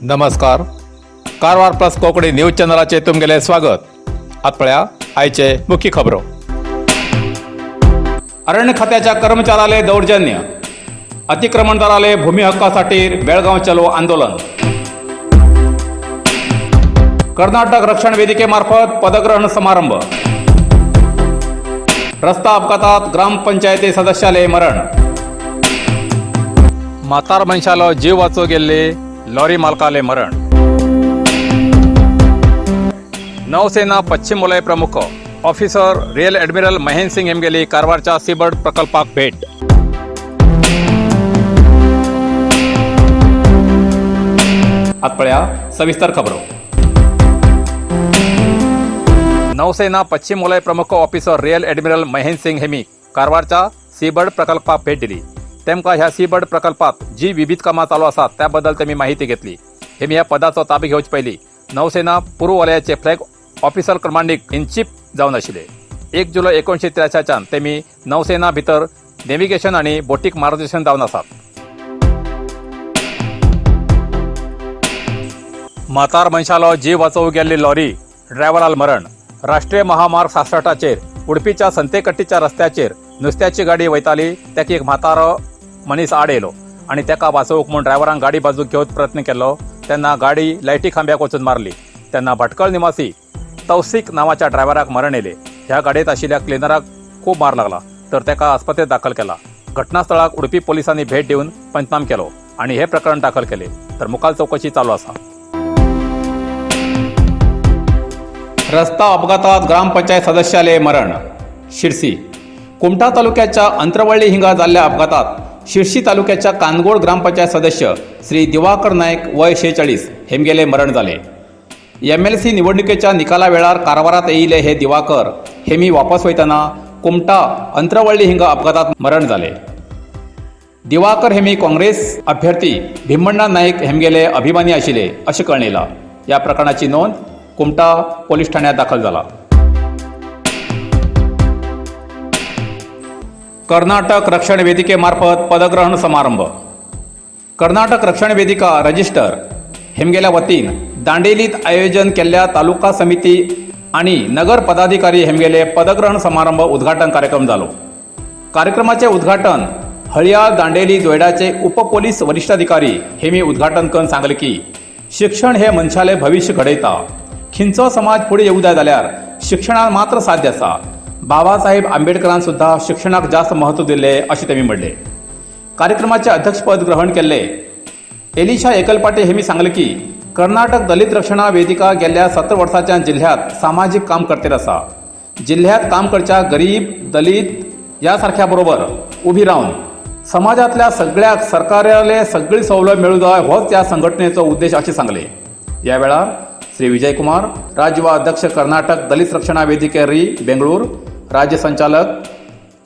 नमस्कार. Karwar plus Konkani news चॅनलाचे तुमगेले स्वागत. आतपळ्या आयचे मुख्य खबरो. अरण्य खात्याच्या कर्मचाऱ्याले दौर्जन्य, अतिक्रमणदाराले भूमी हक्कासाठी बेळगाव चलो आंदोलन. कर्नाटक रक्षण वेदिकेमार्फत पदग्रहण समारंभ. रस्ता अपघातात ग्रामपंचायती सदस्याले मरण. म्हातार मनशालो जीव वाचो गेल्ले लॉरी मालकाले मरण. नौसेना पश्चिम वलय प्रमुख officer rear admiral Mahendra Singh Hemgeli कारवारच्या सीबर्ड प्रकल्पाक भेट. आतपळ्या सविस्तर खबरो. नौसेना पश्चिम वलय प्रमुख officer rear admiral Mahendra Singh हेमी कारवारच्या सीबर्ड प्रकल्पाक भेट दिली. तेमकां ह्या सीबर्ड प्रकल्पात जी विविध कामां चालू आसात त्या बद्दल तेमी माहिती घेतली. हेमी ह्या पदाचो ताबो घेवचे पयलीं नौसेना पूर्व वलयाचे flag officer commanding in chief जावन आशिल्ले. 1 जुलै 1983च्यान तेमी नौसेना भितर नेव्हिगेशन आनी बोटीक मार्गदर्शन जावन आसात. म्हातार मनशालो जीव वाचोवंक गेल्ली लॉरी ड्रायव्हराल मरण. राष्ट्रीय महामार्ग 66चेर उडपीच्या संतेकट्टीच्या रस्त्याचेर नुस्त्याची गाडी वयताली. त्याक एक म्हातारो मनीस आड येयलो आनी तेका वाचोवंक म्हूण ड्रायव्हरान गाडी बाजूक घेवंक प्रयत्न केलो. तेन्ना गाडी लायटी खांब्याक वचून मारली. तेन्ना भटकळ निवासी तौसिक नांवाच्या ड्रायव्हराक मरण येयलें. ह्या गाडयेंत आशिल्ल्या क्लिनराक खूब मार लागला तर तेका आस्पत्रेत दाखल केला. घटनास्थळाक उडपी पोलिसांनी भेट दिवन पंचनाम केलो आनी हे प्रकरण दाखल केले तर मुखाल चौकशी चालू आसा. रस्ता अपघातात ग्रामपंचायत सदस्याले मरण. शिरसी. कुमटा तालुक्याच्या अंतरवळ्ळी हिंगा जाल्ल्या अपघातात शिरसी तालुक्याच्या कानगोड ग्रामपंचायत सदस्य श्री दिवाकर नायक वय 46 हेमगेले मरण जाले. MLC निवडणुकीच्या निकाला वेळार कारवारात येयिल्ले हे दिवाकर हेमी वापस वयतना कुमटा अंतरवळ्ळी हिंगा अपघातात मरण जाले. दिवाकर हेमी काँग्रेस अभ्यर्थी भीमण्णा नायक हेमगेले अभिमानी आशिल्ले अशें कळून येयला. ह्या प्रकरणाची नोंद कुमटा पोलीस ठाण्यात दाखल जाला. कर्नाटक रक्षण वेदिकेमार्फत पदग्रहण समारंभ. कर्नाटक रक्षण वेदिका रजिस्टर हेमगेल्या वतीन दांडेलीत आयोजन केल्ल्या तालुका समिती आणि नगर पदाधिकारी हेमगेले पदग्रहण समारंभ उद्घाटन कार्यक्रम जालो. कार्यक्रमाचे उद्घाटन हळयाळ दांडेली जोयडाचे उपपोलीस वरिष्ठाधिकारी हेमी उद्घाटन करून सांगले की शिक्षण हे मनशाले भविष्य घडयता. खिंचो समाज फुडें येवंक जाय जाल्यार शिक्षणान मात्र साध्य आसा. बाबासाहेब आंबेडकरान सुद्धा शिक्षणाक जास्त महत्व दिले अशें तेमी म्हणले. कार्यक्रमाचे अध्यक्षपद ग्रहण केल्ले एलिशा एकलपाटे हेमी सांगले की कर्नाटक दलित रक्षणा वेदिका गेल्या 70 वर्सांच्या जिल्ह्यात सामाजिक काम करतेर आसा. जिल्ह्यात काम करच्या गरीब दलित यासारख्या बरोबर उभी रावन समाजातल्या सगळ्याक सरकाराले सगळी सवलत मेळूं जाय होच या संघटनेचो उद्देश अशें सांगले. ह्या वेळार श्री विजय कुमार राज्य अध्यक्ष कर्नाटक दलित रक्षणा वेदिके बेंगळूर, राज्य संचालक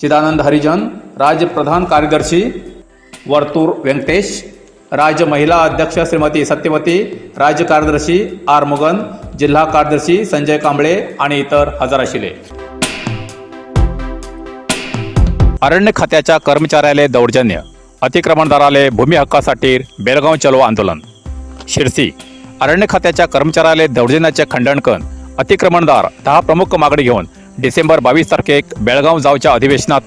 चिदानंद हरिजन, राज्य प्रधान कार्यदर्शी वर्तूर वेंकटेश, राज्य महिला अध्यक्ष श्रीमती सत्यवती, राज्य कार्यदर्शी आर मुगन, जिल्हा कार्यदर्शी संजय कांबळे आणि इतर हजर आशिल्ले. अरण्य खात्याच्या कर्मचाऱ्याले दौर्जन्य, अतिक्रमणदाराले भूमी हक्कासाठी बेळगाव चलो आंदोलन. शिरसी. अरण्य खात्याच्या कर्मचाऱ्याले दौर्जन्याचे खंडन करून अतिक्रमणदार 10 प्रमुख मागणी घेऊन डिसेंबर 22 तारखेक बेळगाव जावच्या अधिवेशनात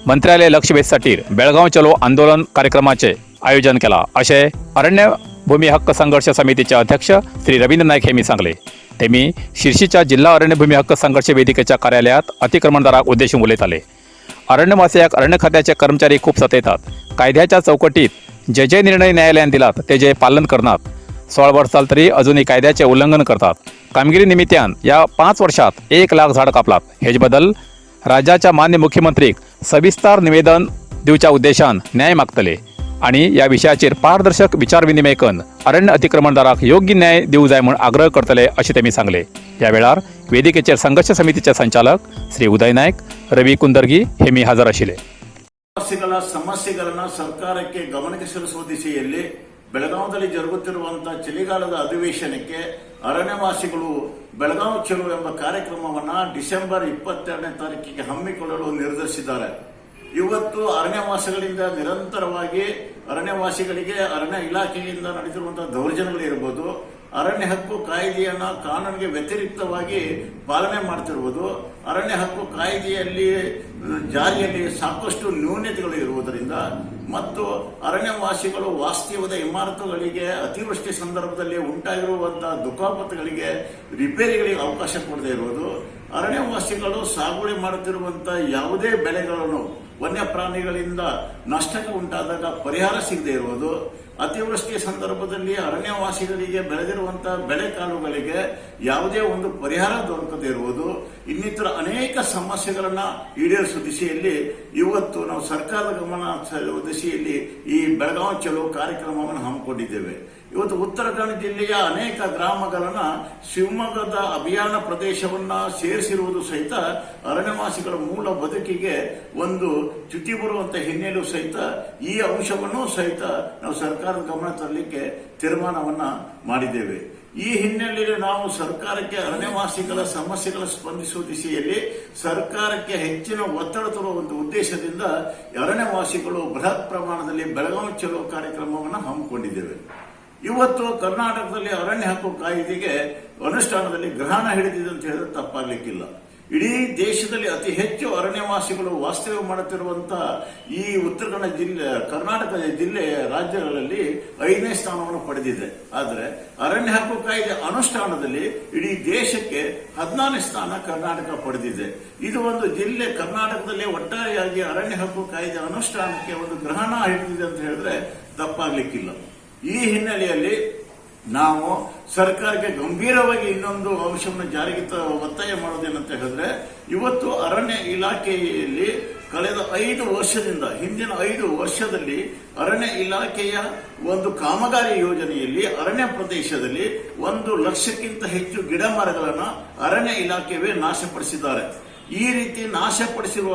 मंत्र्यालय लक्ष वेधसाठी बेळगाव चलो आंदोलन कार्यक्रमाचे आयोजन केला असे अरण्य भूमी हक्क संघर्ष समितीचे अध्यक्ष श्री रवींद्र नायक हेमी सांगले. तेमी शिर्शीच्या जिल्हा अरण्य भूमी हक्क संघर्ष वेदिकेच्या कार्यालयात अतिक्रमणदाराक उद्देशून उलयताले. अरण्यवासियाक अरण्य खात्याचे कर्मचारी खूप सतयतात. कायद्याच्या चौकटीत जे निर्णय न्यायालयान दिलात तेजे पालन करनात. 16 वर्स जाल तरी अजूनही कायद्याचे उल्लंघन करतात. कामगिरी निमित्यान या 5 वर्षात 1 लाख झाड कापलात. हेज बद्दल राज्याच्या मान्य मुख्यमंत्रीक सविस्तर निवेदन दिवच्या उद्देशान न्याय मागतले आणि या विषयाचेर पारदर्शक विचार विनिमय करून अरण्य अतिक्रमणदाराक योग्य न्याय दिवं जाय म्हूण आग्रह करतले अशें तेमी सांगले. ह्या वेळार वेदिकेचेर संघर्ष समितीचे संचालक श्री उदय नायक, रवी कुंदर्गी हेमी हजर आशिल्ले. ಸಮಸ್ಯೆಗಳನ್ನು ಸರ್ಕಾರಕ್ಕೆ ಗಮನಕ್ಕೆ ಸಲ್ಲಿಸುವ ದಿಸೆಯಲ್ಲಿ ಬೆಳಗಾವಿಯಲ್ಲಿ ಜರುಗುತ್ತಿರುವಂತಹ ಚಳಿಗಾಲದ ಅಧಿವೇಶನಕ್ಕೆ ಅರಣ್ಯವಾಸಿಗಳು ಬೆಳಗಾವಿ ಚಲೋ ಎಂಬ ಕಾರ್ಯಕ್ರಮವನ್ನು ಡಿಸೆಂಬರ್ 22ನೇ ತಾರೀಕಿಗೆ ಹಮ್ಮಿಕೊಳ್ಳಲು ನಿರ್ಧರಿಸಿದ್ದಾರೆ. ಇವತ್ತು ಅರಣ್ಯವಾಸಿಗಳಿಂದ ನಿರಂತರವಾಗಿ ಅರಣ್ಯವಾಸಿಗಳಿಗೆ ಅರಣ್ಯ ಇಲಾಖೆಯಿಂದ ನಡೆದಿರುವಂತಹ ದೌರ್ಜನ್ಯಗಳಿರ್ಬೋದು, ಅರಣ್ಯ ಹಕ್ಕು ಕಾಯ್ದೆಯನ್ನ ಕಾನೂನಿಗೆ ವ್ಯತಿರಿಕ್ತವಾಗಿ ಪಾಲನೆ ಮಾಡ್ತಿರುವುದು, ಅರಣ್ಯ ಹಕ್ಕು ಕಾಯ್ದೆಯಲ್ಲಿ ಜಾರಿಯಲ್ಲಿ ಸಾಕಷ್ಟು ನ್ಯೂನತೆಗಳು ಇರುವುದರಿಂದ ಮತ್ತು ಅರಣ್ಯವಾಸಿಗಳು ವಾಸ್ತವ್ಯದ ಇಮಾರತುಗಳಿಗೆ ಅತಿವೃಷ್ಟಿ ಸಂದರ್ಭದಲ್ಲಿ ಉಂಟಾಗಿರುವಂತಹ ದುಃಖಾಪತ್ತುಗಳಿಗೆ ರಿಪೇರಿಗಳಿಗೆ ಅವಕಾಶ ಕೊಡದೇ ಇರುವುದು, ಅರಣ್ಯವಾಸಿಗಳು ಸಾಗುವಳಿ ಮಾಡುತ್ತಿರುವಂತಹ ಯಾವುದೇ ಬೆಳೆಗಳನ್ನು ವನ್ಯ ಪ್ರಾಣಿಗಳಿಂದ ನಷ್ಟಕ್ಕೆ ಉಂಟಾದಾಗ ಪರಿಹಾರ ಸಿಗದೇ ಇರುವುದು, ಅತಿವೃಷ್ಟಿಯ ಸಂದರ್ಭದಲ್ಲಿ ಅರಣ್ಯವಾಸಿಗಳಿಗೆ ಬೆಳೆದಿರುವಂತಹ ಬೆಳೆಕಾಳುಗಳಿಗೆ ಯಾವುದೇ ಒಂದು ಪರಿಹಾರ ದೊರಕದೇ ಇರುವುದು, ಇನ್ನಿತರ ಅನೇಕ ಸಮಸ್ಯೆಗಳನ್ನ ಈಡೇರಿಸುವ ದಿಶೆಯಲ್ಲಿ ಇವತ್ತು ನಾವು ಸರ್ಕಾರದ ಗಮನ ಸೆಳೆಯುವ ದಿಶೆಯಲ್ಲಿ ಈ ಬೆಳಗಾವಿ ಚಲೋ ಕಾರ್ಯಕ್ರಮವನ್ನು ಹಮ್ಮಿಕೊಂಡಿದ್ದೇವೆ. ಇವತ್ತು ಉತ್ತರ ಕನ್ನಡ ಜಿಲ್ಲೆಯ ಅನೇಕ ಗ್ರಾಮಗಳನ್ನ ಶಿವಮೊಗ್ಗದ ಅಭಿಯಾನ ಪ್ರದೇಶವನ್ನ ಸೇರಿಸಿರುವುದು ಸಹಿತ ಅರಣ್ಯವಾಸಿಗಳ ಮೂಲ ಬದುಕಿಗೆ ಒಂದು ಚ್ಯುತಿ ಬರುವಂತ ಹಿನ್ನೆಲೆಯೂ ಸಹಿತ ಈ ಅಂಶವನ್ನು ಸಹಿತ ನಾವು ಸರ್ಕಾರದ ಗಮನ ತರಲಿಕ್ಕೆ ತೀರ್ಮಾನವನ್ನ ಮಾಡಿದ್ದೇವೆ. ಈ ಹಿನ್ನೆಲೆಯಲ್ಲಿ ನಾವು ಸರ್ಕಾರಕ್ಕೆ ಅರಣ್ಯವಾಸಿಗಳ ಸಮಸ್ಯೆಗಳ ಸ್ಪಂದಿಸುವ ದಿಶೆಯಲ್ಲಿ ಸರ್ಕಾರಕ್ಕೆ ಹೆಚ್ಚಿನ ಒತ್ತಡ ತರುವ ಒಂದು ಉದ್ದೇಶದಿಂದ ಅರಣ್ಯವಾಸಿಗಳು ಬೃಹತ್ ಪ್ರಮಾಣದಲ್ಲಿ ಬೆಳಗಾವಿ ಚಲೋ ಕಾರ್ಯಕ್ರಮವನ್ನು ಹಮ್ಮಿಕೊಂಡಿದ್ದೇವೆ. ಇವತ್ತು ಕರ್ನಾಟಕದಲ್ಲಿ ಅರಣ್ಯ ಹಕ್ಕು ಕಾಯ್ದೆಗೆ ಅನುಷ್ಠಾನದಲ್ಲಿ ಗ್ರಹಣ ಹಿಡಿದಿದೆ ಅಂತ ಹೇಳಿದ್ರೆ ತಪ್ಪಾಗ್ಲಿಕ್ಕಿಲ್ಲ. ಇಡೀ ದೇಶದಲ್ಲಿ ಅತಿ ಹೆಚ್ಚು ಅರಣ್ಯವಾಸಿಗಳು ವಾಸ್ತವ್ಯ ಮಾಡುತ್ತಿರುವಂತಹ ಈ ಉತ್ತರ ಕನ್ನಡ ಜಿಲ್ಲೆ, ಕರ್ನಾಟಕ ಜಿಲ್ಲೆ ರಾಜ್ಯಗಳಲ್ಲಿ 5ನೇ ಸ್ಥಾನವನ್ನು ಪಡೆದಿದೆ. ಆದರೆ ಅರಣ್ಯ ಹಕ್ಕು ಕಾಯ್ದೆ ಅನುಷ್ಠಾನದಲ್ಲಿ ಇಡೀ ದೇಶಕ್ಕೆ 14ನೇ ಸ್ಥಾನ ಕರ್ನಾಟಕ ಪಡೆದಿದೆ. ಇದು ಒಂದು ಜಿಲ್ಲೆ ಕರ್ನಾಟಕದಲ್ಲಿ ಒಟ್ಟಾರೆಯಾಗಿ ಅರಣ್ಯ ಹಕ್ಕು ಕಾಯ್ದೆ ಅನುಷ್ಠಾನಕ್ಕೆ ಒಂದು ಗ್ರಹಣ ಹಿಡಿದಿದೆ ಅಂತ ಹೇಳಿದ್ರೆ ತಪ್ಪಾಗ್ಲಿಕ್ಕಿಲ್ಲ. ಈ ಹಿನ್ನೆಲೆಯಲ್ಲಿ ನಾವು ಸರ್ಕಾರಕ್ಕೆ ಗಂಭೀರವಾಗಿ ಇನ್ನೊಂದು ಅಂಶವನ್ನು ಜಾರಿಗೆ ಒತ್ತಾಯ ಮಾಡೋದೇನಂತ ಹೇಳಿದ್ರೆ, ಇವತ್ತು ಅರಣ್ಯ ಇಲಾಖೆಯಲ್ಲಿ ಕಳೆದ 5 ವರ್ಷದಿಂದ ಹಿಂದಿನ 5 ವರ್ಷದಲ್ಲಿ ಅರಣ್ಯ ಇಲಾಖೆಯ ಒಂದು ಕಾಮಗಾರಿ ಯೋಜನೆಯಲ್ಲಿ ಅರಣ್ಯ ಪ್ರದೇಶದಲ್ಲಿ 1 ಲಕ್ಷಕ್ಕಿಂತ ಹೆಚ್ಚು ಗಿಡ ಮರಗಳನ್ನು ಅರಣ್ಯ ಇಲಾಖೆಯವೇ ನಾಶಪಡಿಸಿದ್ದಾರೆ. ಈ ರೀತಿ ನಾಶಪಡಿಸಿರುವ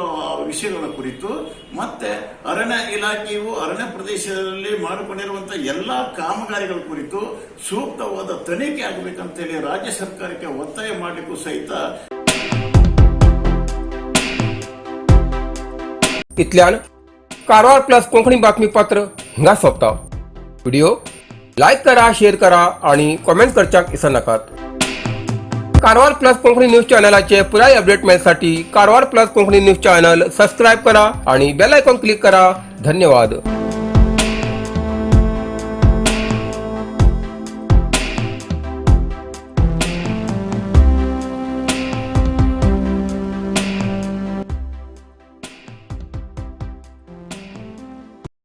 ವಿಷಯಗಳ ಕುರಿತು ಮತ್ತೆ ಅರಣ್ಯ ಇಲಾಖೆಯು ಅರಣ್ಯ ಪ್ರದೇಶದಲ್ಲಿ ಮಾಡಿಕೊಂಡಿರುವಂತಹ ಎಲ್ಲಾ ಕಾಮಗಾರಿಗಳ ಕುರಿತು ಸೂಕ್ತವಾದ ತನಿಖೆ ಆಗಬೇಕಂತೇಳಿ ರಾಜ್ಯ ಸರ್ಕಾರಕ್ಕೆ ಒತ್ತಾಯ ಮಾಡಲಿಕ್ಕೂ ಸಹಿತ इतल्यान कारवार प्लस कोंकणी बातमीपत्र हिंगा सोंपता. व्हिडिओ लाईक करा, शेअर करा आणि कॉमेंट करच्याक विसरनाकात. कारवार प्लस कोंकणी न्यूज चॅनलाचे पुराय अपडेट मिळण्यासाठी Karwar plus Konkani news channel subscribe करा आणि बेल आयकॉन क्लिक करा. धन्यवाद.